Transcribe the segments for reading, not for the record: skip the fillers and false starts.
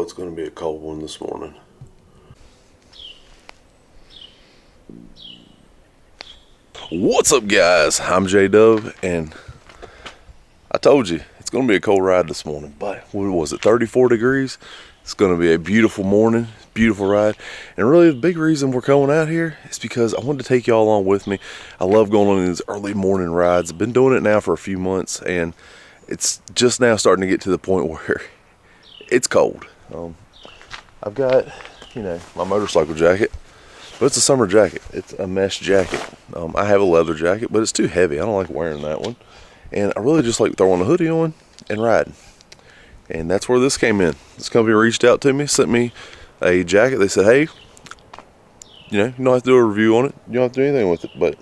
it's going to be a cold one this morning. What's up, guys? I'm J-dubb, and I told you it's going to be a cold ride this morning. But what was it, 34 degrees? It's going to be a beautiful morning, beautiful ride. And really the big reason we're coming out here is because I wanted to take y'all along with me. I love going on these early morning rides. I've been doing it now for a few months, and it's just now starting to get to the point where it's cold. I've got, my motorcycle jacket, but it's a summer jacket. It's a mesh jacket. I have a leather jacket, but it's too heavy. I don't like wearing that one. And I really just like throwing a hoodie on and riding. And that's where this came in. This company reached out to me, sent me a jacket. They said, hey, you don't have to do a review on it. You don't have to do anything with it. But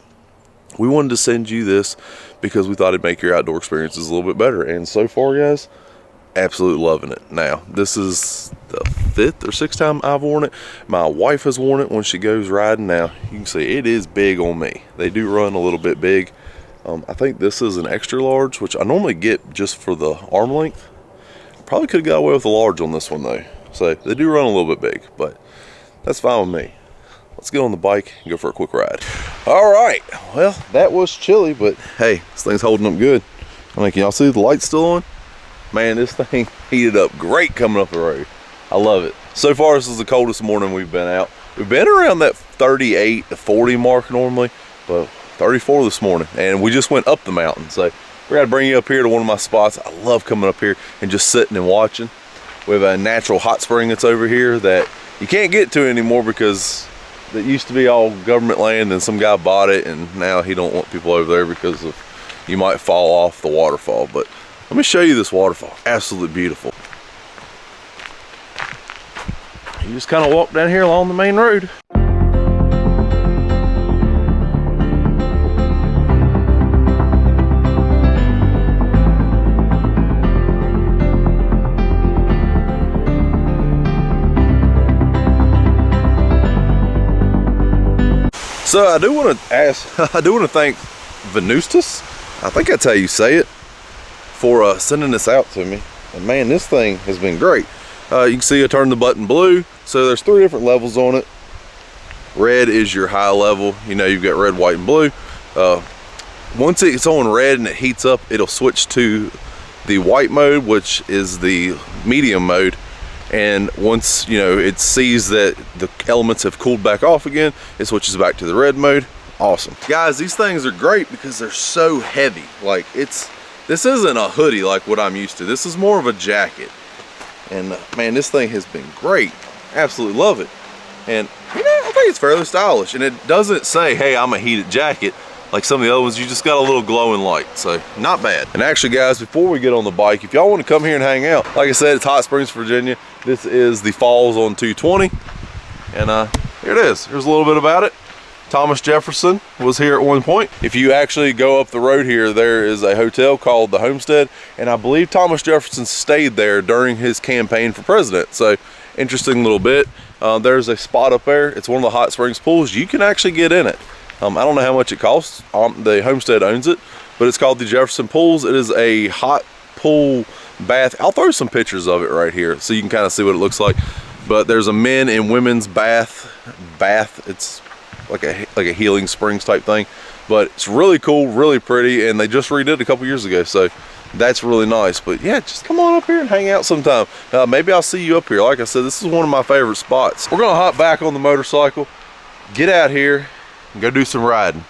we wanted to send you this because we thought it'd make your outdoor experiences a little bit better. And so far, guys, absolutely loving it. Now, this is the 5th or 6th time I've worn it. My wife has worn it when she goes riding. Now, you can see it is big on me. They do run a little bit big. I think this is an extra large, which I normally get just for the arm length. Probably could have got away with a large on this one, though. So, they do run a little bit big, but that's fine with me. Let's get on the bike and go for a quick ride. All right. Well, that was chilly, but hey, this thing's holding up good. I mean, can y'all see the lights still on? Man, this thing heated up great coming up the road. I love it. So far, this is the coldest morning we've been out. We've been around that 38 to 40 mark normally, but 34 this morning, and we just went up the mountain. So we're gonna bring you up here to one of my spots. I love coming up here and just sitting and watching. We have a natural hot spring that's over here that you can't get to anymore because it used to be all government land, and some guy bought it, and now he don't want people over there because of you might fall off the waterfall. But let me show you this waterfall. Absolutely beautiful. You just kind of walk down here along the main road. So I do want to thank Venustas, I think that's how you say it, for sending this out to me. And man, this thing has been great. You can see I turned the button blue. So there's 3 different levels on it. Red is your high level. You've got red, white, and blue. Once it's on red and it heats up, it'll switch to the white mode, which is the medium mode. And once it sees that the elements have cooled back off again, it switches back to the red mode. Awesome. Guys, these things are great because they're so heavy. Like, this isn't a hoodie like what I'm used to. This is more of a jacket. And man, this thing has been great. Absolutely love it. And I think it's fairly stylish. And it doesn't say, hey, I'm a heated jacket like some of the other ones. You just got a little glowing light, so not bad. And actually, guys, before we get on the bike, if y'all want to come here and hang out, like I said, it's Hot Springs, Virginia. This is the falls on 220, and here it is. Here's a little bit about it. Thomas Jefferson was here at one point. If you actually go up the road here, there is a hotel called the Homestead, and I believe Thomas Jefferson stayed there during his campaign for president. So interesting little bit. There's a spot up there. It's one of the hot springs pools. You can actually get in it. I don't know how much it costs. The Homestead owns it, but it's called the Jefferson Pools. It is a hot pool bath. I'll throw some pictures of it right here so you can kind of see what it looks like. But there's a men and women's bath. It's like a healing springs type thing, but it's really cool, really pretty, and they just redid it a couple years ago, so that's really nice. But yeah, just come on up here and hang out sometime. Maybe I'll see you up here. Like I said, this is one of my favorite spots. We're gonna hop back on the motorcycle, get out here, and go do some riding.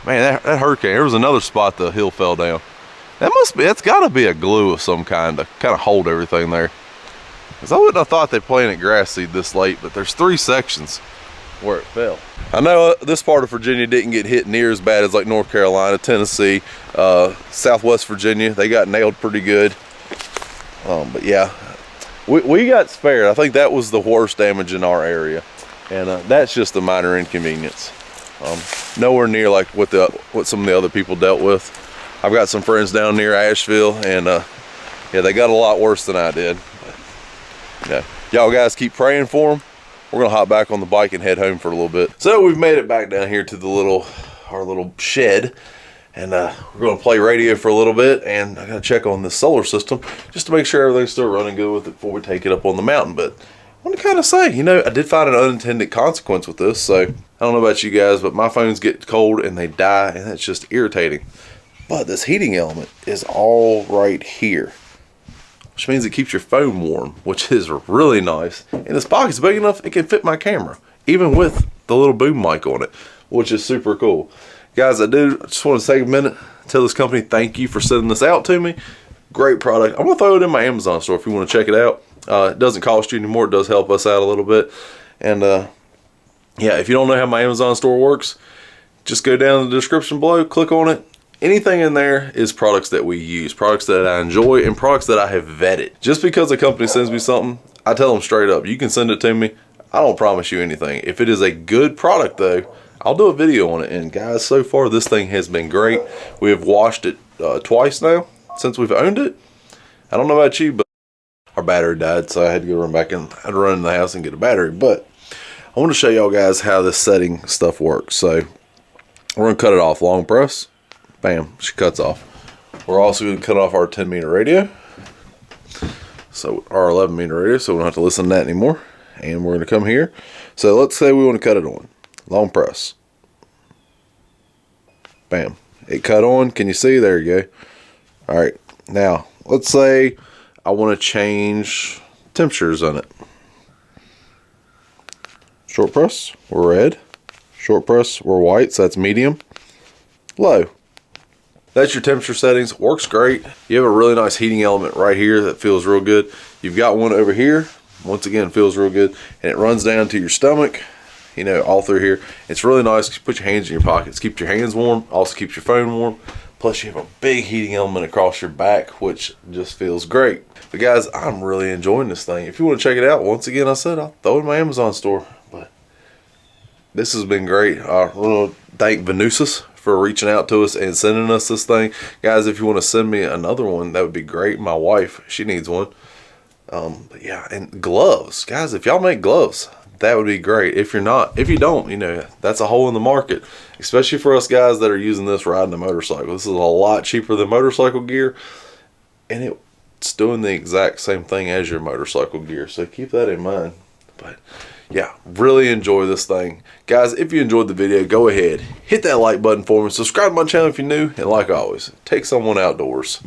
Man, that hurricane, there was another spot the hill fell down. That's gotta be a glue of some kind to kind of hold everything there. Because I wouldn't have thought they planted grass seed this late, but there's 3 sections where it fell. I know this part of Virginia didn't get hit near as bad as like North Carolina, Tennessee, Southwest Virginia. They got nailed pretty good. But yeah, we got spared. I think that was the worst damage in our area, and that's just a minor inconvenience. Nowhere near like what some of the other people dealt with. I've got some friends down near Asheville, and yeah, they got a lot worse than I did. But, y'all guys keep praying for them. We're gonna hop back on the bike and head home for a little bit. So we've made it back down here to our little shed, And we're going to play radio for a little bit, and I got to check on the solar system just to make sure everything's still running good with it before we take it up on the mountain. But I want to kind of say, you know, I did find an unintended consequence with this. So I don't know about you guys, but my phones get cold and they die, and that's just irritating. But this heating element is all right here, which means it keeps your phone warm, which is really nice. And this pocket's big enough it can fit my camera, even with the little boom mic on it, which is super cool. Guys, I just want to take a minute, tell this company thank you for sending this out to me. Great product. I'm going to throw it in my Amazon store if you want to check it out. It doesn't cost you anymore. It does help us out a little bit. And yeah, if you don't know how my Amazon store works, just go down in the description below, click on it. Anything in there is products that we use, products that I enjoy, and products that I have vetted. Just because a company sends me something, I tell them straight up, you can send it to me. I don't promise you anything. If it is a good product though, I'll do a video on it. And guys, so far this thing has been great. We have washed it twice now since we've owned it. I don't know about you, but our battery died, so I had to go run back in. I had to run in the house and get a battery. But I want to show y'all guys how this setting stuff works. So we're gonna cut it off. Long press, bam, she cuts off. We're also gonna cut off our 10-meter radio, so our 11-meter radio, so we don't have to listen to that anymore. And we're gonna come here. So let's say we want to cut it on. Long press. Bam. It cut on. Can you see? There you go. All right. Now, let's say I want to change temperatures on it. Short press, we're red. Short press, we're white, so that's medium. Low. That's your temperature settings. Works great. You have a really nice heating element right here that feels real good. You've got one over here. Once again, feels real good. And it runs down to your stomach. You know, all through here. It's really nice. You put your hands in your pockets, keeps your hands warm, also keeps your phone warm. Plus you have a big heating element across your back, which just feels great. But guys, I'm really enjoying this thing. If you want to check it out, once again, I said I'll throw it in my Amazon store. But this has been great. I want to thank Venustas for reaching out to us and sending us this thing. Guys, if you want to send me another one, that would be great. My wife, she needs one. But yeah, and gloves. Guys, if y'all make gloves, that would be great. If you're not, if you don't, you know, that's a hole in the market, especially for us guys that are using this riding a motorcycle. This is a lot cheaper than motorcycle gear, and it's doing the exact same thing as your motorcycle gear, so keep that in mind. But yeah, really enjoy this thing. Guys, if you enjoyed the video, go ahead, hit that like button for me, subscribe to my channel if you're new, and like always, take someone outdoors.